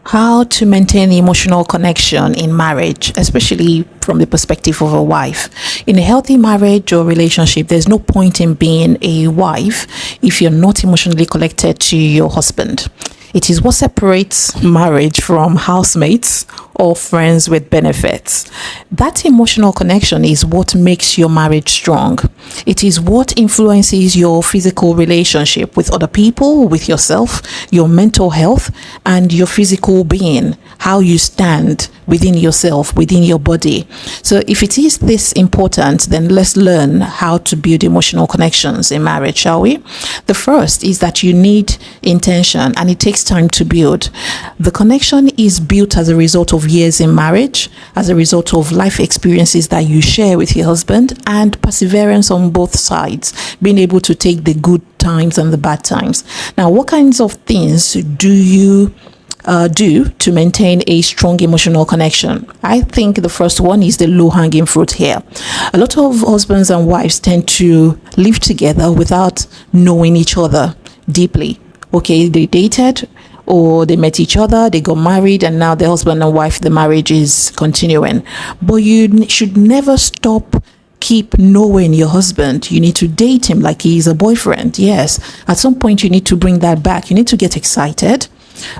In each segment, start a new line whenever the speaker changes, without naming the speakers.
How to maintain emotional connection in marriage, especially from the perspective of a wife. In a healthy marriage or relationship, there's no point in being a wife if you're not emotionally connected to your husband. It is what separates marriage from housemates or friends with benefits. That emotional connection is what makes your marriage strong. It is what influences your physical relationship with other people, with yourself, your mental health, and your physical being, how you stand within yourself, within your body. So if it is this important, then let's learn how to build emotional connections in marriage, shall we? The first is that you need intention, and it takes time to build. The connection is built as a result of years in marriage, as a result of life experiences that you share with your husband, and perseverance on both sides, being able to take the good times and the bad times. Now, what kinds of things do you do to maintain a strong emotional connection? I think the first one is the low-hanging fruit here. A lot of husbands and wives tend to live together without knowing each other deeply. Okay, they dated, or they met each other, they got married, and now the husband and wife, the marriage is continuing. But you should never keep knowing your husband. You need to date him like he's a boyfriend. Yes, at some point you need to bring that back. You need to get excited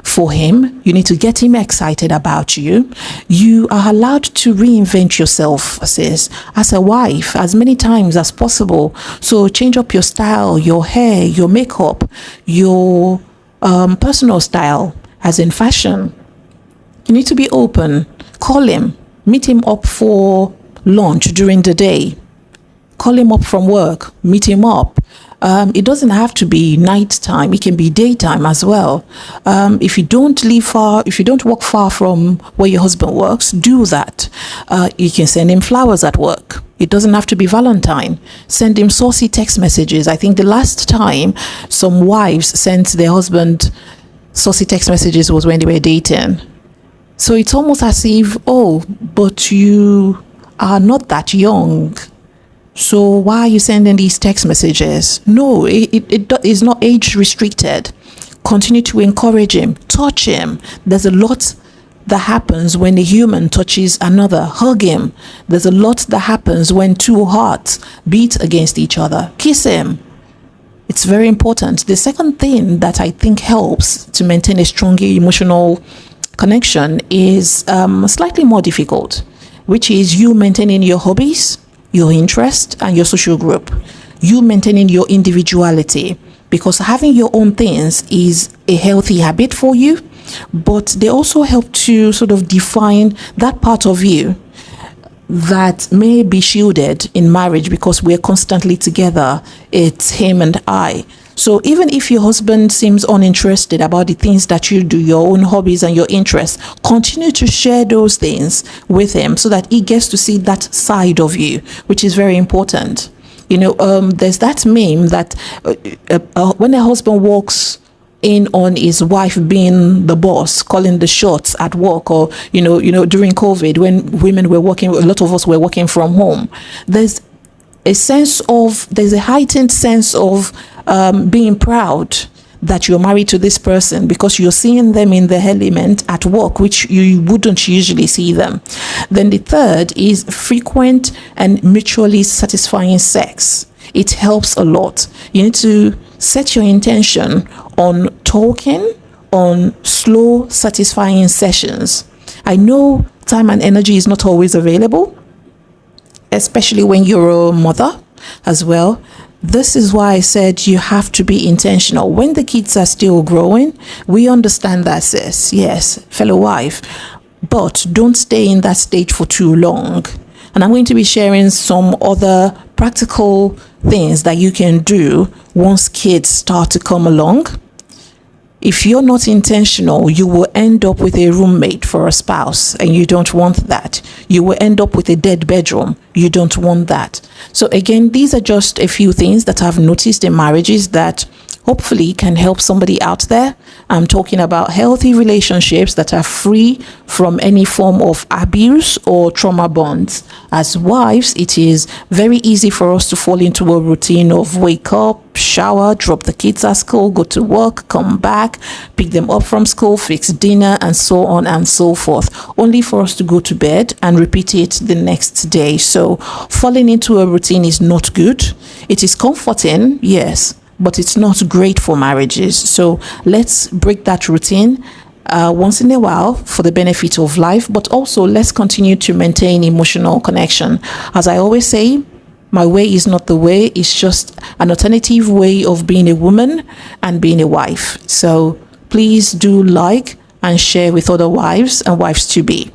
for him. You need to get him excited about you. You are allowed to reinvent yourself, sis, as a wife, as many times as possible. So change up your style, your hair, your makeup, your personal style, as in fashion. You need to be open. Call him, meet him up for lunch during the day. Call him up from work, meet him up. It doesn't have to be nighttime. It can be daytime as well. If you don't walk far from where your husband works, do that. You can send him flowers at work. It doesn't have to be Valentine. Send him saucy text messages. I think the last time some wives sent their husband saucy text messages was when they were dating. So it's almost as if, oh, but you are not that young, so why are you sending these text messages? No, it is not age restricted. Continue to encourage him, touch him. There's a lot that happens when a human touches another. Hug him. There's a lot that happens when two hearts beat against each other. Kiss him. It's very important. The second thing that I think helps to maintain a strong emotional connection is slightly more difficult, which is you maintaining your hobbies, your interest, and your social group. You maintaining your individuality, because having your own things is a healthy habit for you, but they also help to sort of define that part of you that may be shielded in marriage because we're constantly together. It's him and I. So even if your husband seems uninterested about the things that you do, your own hobbies and your interests, continue to share those things with him so that he gets to see that side of you, which is very important. You know, there's that meme that when a husband walks in on his wife being the boss, calling the shots at work, or during COVID when women were working, a lot of us were working from home. There's a heightened sense of being proud that you're married to this person because you're seeing them in the element at work, which you wouldn't usually see them. Then the third is frequent and mutually satisfying sex. It helps a lot. You need to set your intention on talking, on slow, satisfying sessions. I know time and energy is not always available, especially when you're a mother as well. This is why I said you have to be intentional. When the kids are still growing, we understand that, sis. Yes, fellow wife. But don't stay in that stage for too long. And I'm going to be sharing some other practical things that you can do once kids start to come along. If you're not intentional, you will end up with a roommate for a spouse, and you don't want that. You will end up with a dead bedroom. You don't want that. So again, these are just a few things that I've noticed in marriages that hopefully can help somebody out there. I'm talking about healthy relationships that are free from any form of abuse or trauma bonds. As wives, it is very easy for us to fall into a routine of wake up, shower, drop the kids at school, go to work, come back, pick them up from school, fix dinner, and so on and so forth, only for us to go to bed and repeat it the next day. So falling into a routine is not good. It is comforting, yes, but it's not great for marriages. So let's break that routine once in a while for the benefit of life, but also let's continue to maintain emotional connection. As I always say, my way is not the way, it's just an alternative way of being a woman and being a wife. So please do like and share with other wives and wives to be.